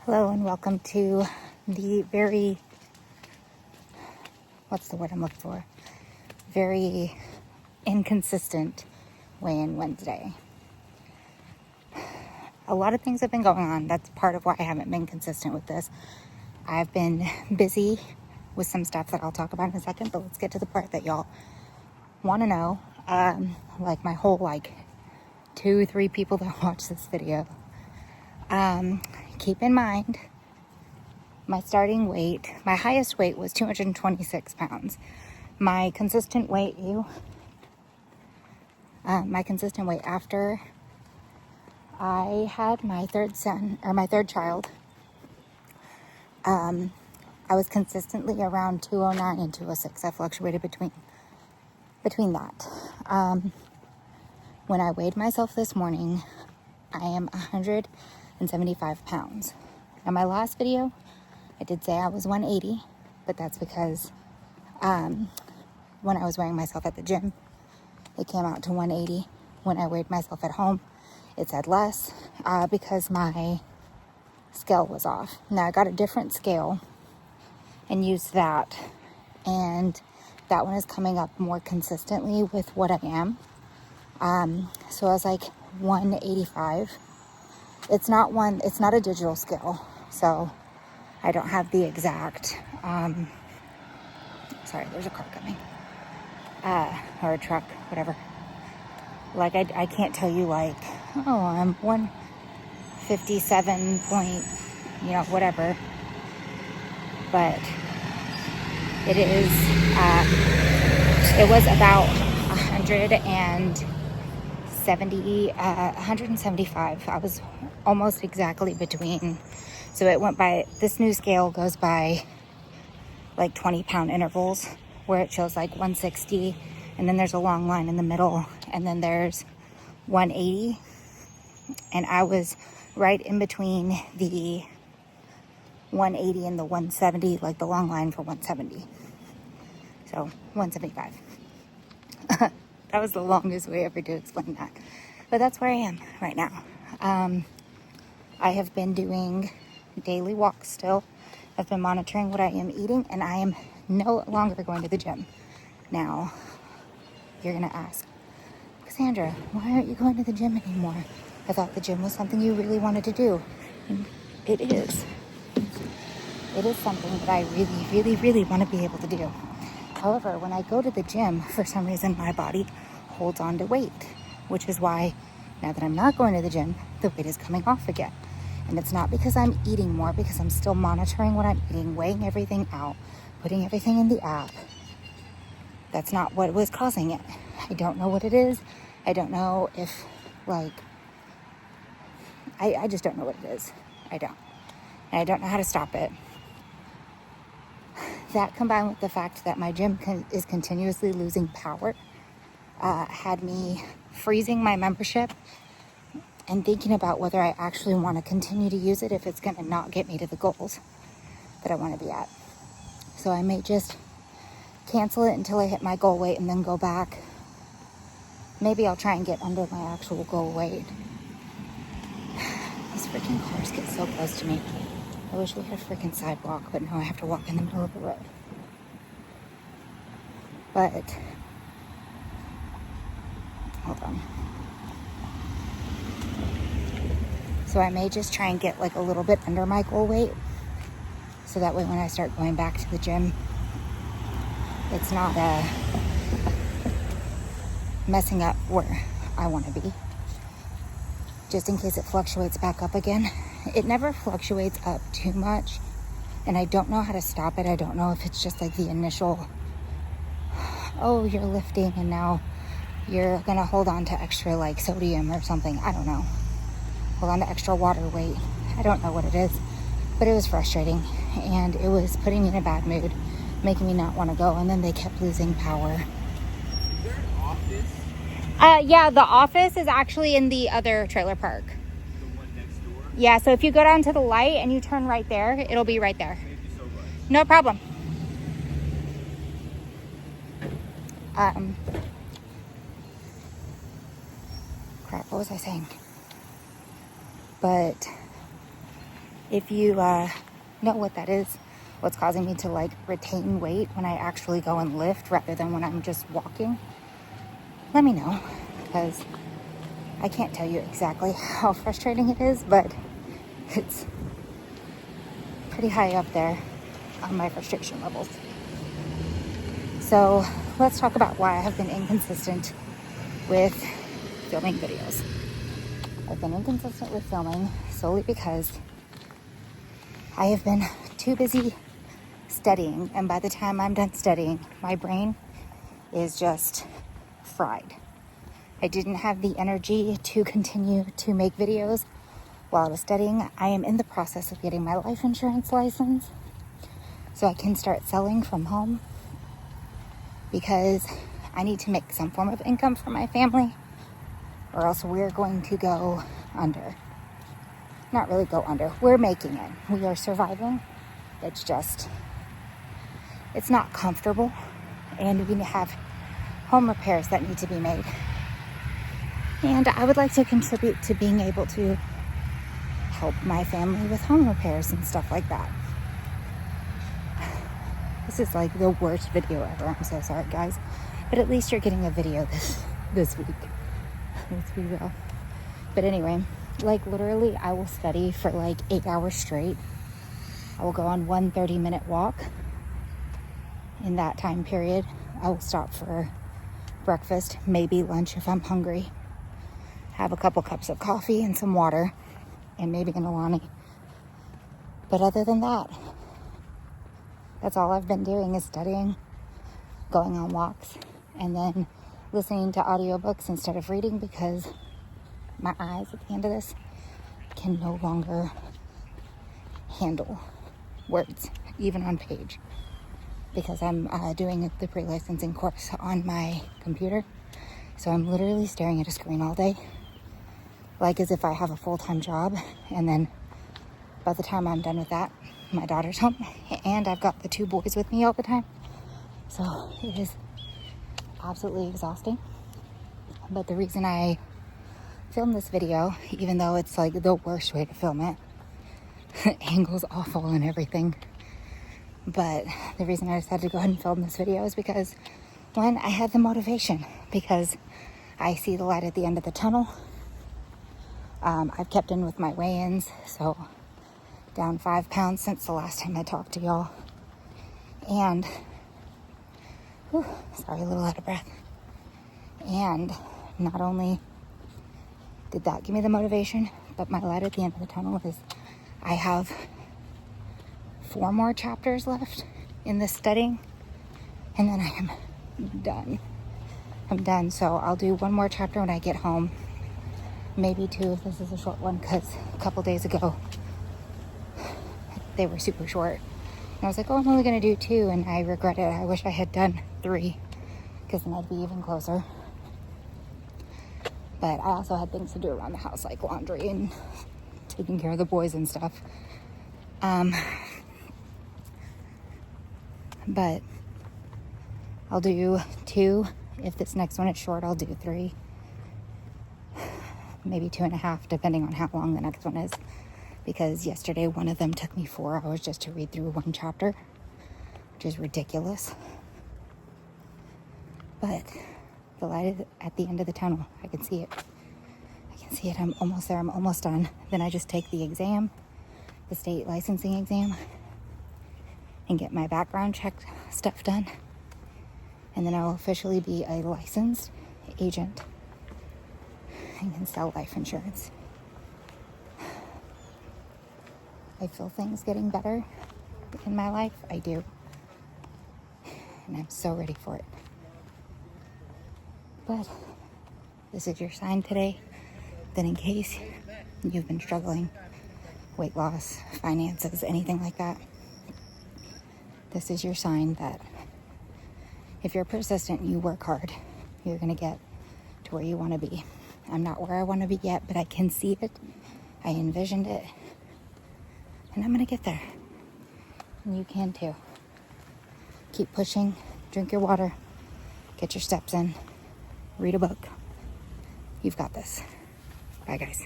Hello and welcome to the very, what's the word I'm looking for? Very inconsistent weigh-in Wednesday. A lot of things have been going on. That's part of why I haven't been consistent with this. I've been busy with some stuff that I'll talk about in a second, but let's get to the part that y'all want to know. Like my whole 2-3 people that watch this video. Keep in mind, my starting weight, my highest weight was 226 pounds. My consistent weight after I had my third child, I was consistently around 209 and 206. I fluctuated between that. When I weighed myself this morning, I am 175 pounds. Now my last video, I did say I was 180, but that's because when I was weighing myself at the gym, it came out to 180. When I weighed myself at home, it said less because my scale was off. Now I got a different scale and used that, and that one is coming up more consistently with what I am. So I was like 185. It's not a digital scale, so I don't have the exact, sorry, there's a car coming, or a truck, whatever. I can't tell you I'm 157 point, whatever, but it was about 175. I was almost exactly between. So it went by, this new scale goes by 20-pound intervals where it shows 160, and then there's a long line in the middle, and then there's 180. And I was right in between the 180 and the 170, the long line for 170. So 175. That was the longest way ever to explain that. But that's where I am right now. I have been doing daily walks still. I've been monitoring what I am eating, and I am no longer going to the gym. Now, you're going to ask, Cassandra, why aren't you going to the gym anymore? I thought the gym was something you really wanted to do. And it is. It is something that I really, really, really want to be able to do. However, when I go to the gym, for some reason, my body holds on to weight, which is why now that I'm not going to the gym, the weight is coming off again. And it's not because I'm eating more, because I'm still monitoring what I'm eating, weighing everything out, putting everything in the app. That's not what was causing it. I don't know what it is. I don't know if, I just don't know what it is. I don't. And I don't know how to stop it. That combined with the fact that my gym is continuously losing power had me freezing my membership and thinking about whether I actually want to continue to use it if it's going to not get me to the goals that I want to be at. So I may just cancel it until I hit my goal weight and then go back. Maybe I'll try and get under my actual goal weight. These freaking cars get so close to me. I wish we had a freaking sidewalk, but no, I have to walk in the middle of the road. But, hold on. So I may just try and get a little bit under my goal weight, so that way when I start going back to the gym, it's not messing up where I want to be. Just in case it fluctuates back up again. It never fluctuates up too much, and I don't know how to stop it. I don't know if it's just the initial, oh, you're lifting and now you're gonna hold on to extra sodium or something. I don't know. Hold on to extra water weight. I don't know what it is, but it was frustrating, and it was putting me in a bad mood, making me not want to go, and then they kept losing power. Is there an office? Yeah, the office is actually in the other trailer park. The one next door? Yeah, so if you go down to the light and you turn right there, it'll be right there. Thank you so much. No problem. Crap, what was I saying? But If you know what that is, what's causing me to like retain weight when I actually go and lift rather than when I'm just walking, let me know, because I can't tell you exactly how frustrating it is, but it's pretty high up there on my frustration levels. So let's talk about why I have been inconsistent with filming videos. I've been inconsistent with filming solely because I have been too busy studying, and by the time I'm done studying, my brain is just fried. I didn't have the energy to continue to make videos while I was studying. I am in the process of getting my life insurance license so I can start selling from home, because I need to make some form of income for my family, or else we're going to go under. Not really go under. We're making it. We are surviving. It's just, it's not comfortable, and we have home repairs that need to be made. And I would like to contribute to being able to help my family with home repairs and stuff like that. This is like the worst video ever. I'm so sorry, guys. But at least you're getting a video this week. Let's be real. But anyway, like literally I will study for like 8 hours straight. I will go on one 30-minute walk. In that time period, I will stop for breakfast, maybe lunch if I'm hungry. Have a couple cups of coffee and some water, and maybe an Alani. But other than that, that's all I've been doing is studying, going on walks, and then listening to audiobooks instead of reading, because my eyes at the end of this can no longer handle words, even on page, because I'm doing the pre-licensing course on my computer. So I'm literally staring at a screen all day, like as if I have a full-time job. And then by the time I'm done with that, my daughter's home, and I've got the 2 boys with me all the time. So it is absolutely exhausting. But the reason I filmed this video, even though it's like the worst way to film it, angle's awful and everything, but the reason I decided to go ahead and film this video is because, one, I had the motivation, because I see the light at the end of the tunnel. I've kept in with my weigh-ins, so down 5 pounds since the last time I talked to y'all. And, sorry, a little out of breath. And not only did that give me the motivation, but my light at the end of the tunnel is I have 4 more chapters left in this studying, and then I am done. I'm done. So I'll do 1 more chapter when I get home. Maybe 2 if this is a short one, because a couple days ago they were super short. And I was like, oh, I'm only going to do 2, and I regret it. I wish I had done 3, because then I'd be even closer. But I also had things to do around the house, like laundry and taking care of the boys and stuff. But I'll do 2. If this next one is short, I'll do 3. Maybe 2.5, depending on how long the next one is. Because yesterday, one of them took me 4 hours just to read through 1 chapter, which is ridiculous. But the light is at the end of the tunnel. I can see it. I can see it. I'm almost there. I'm almost done. Then I just take the exam, the state licensing exam, and get my background check stuff done. And then I'll officially be a licensed agent and can sell life insurance. I feel things getting better in my life. I do. And I'm so ready for it. But this is your sign today that in case you've been struggling, weight loss, finances, anything like that, this is your sign that if you're persistent and you work hard, you're going to get to where you want to be. I'm not where I want to be yet, but I can see it. I envisioned it. And I'm going to get there. And you can too. Keep pushing. Drink your water. Get your steps in. Read a book. You've got this. Bye, guys.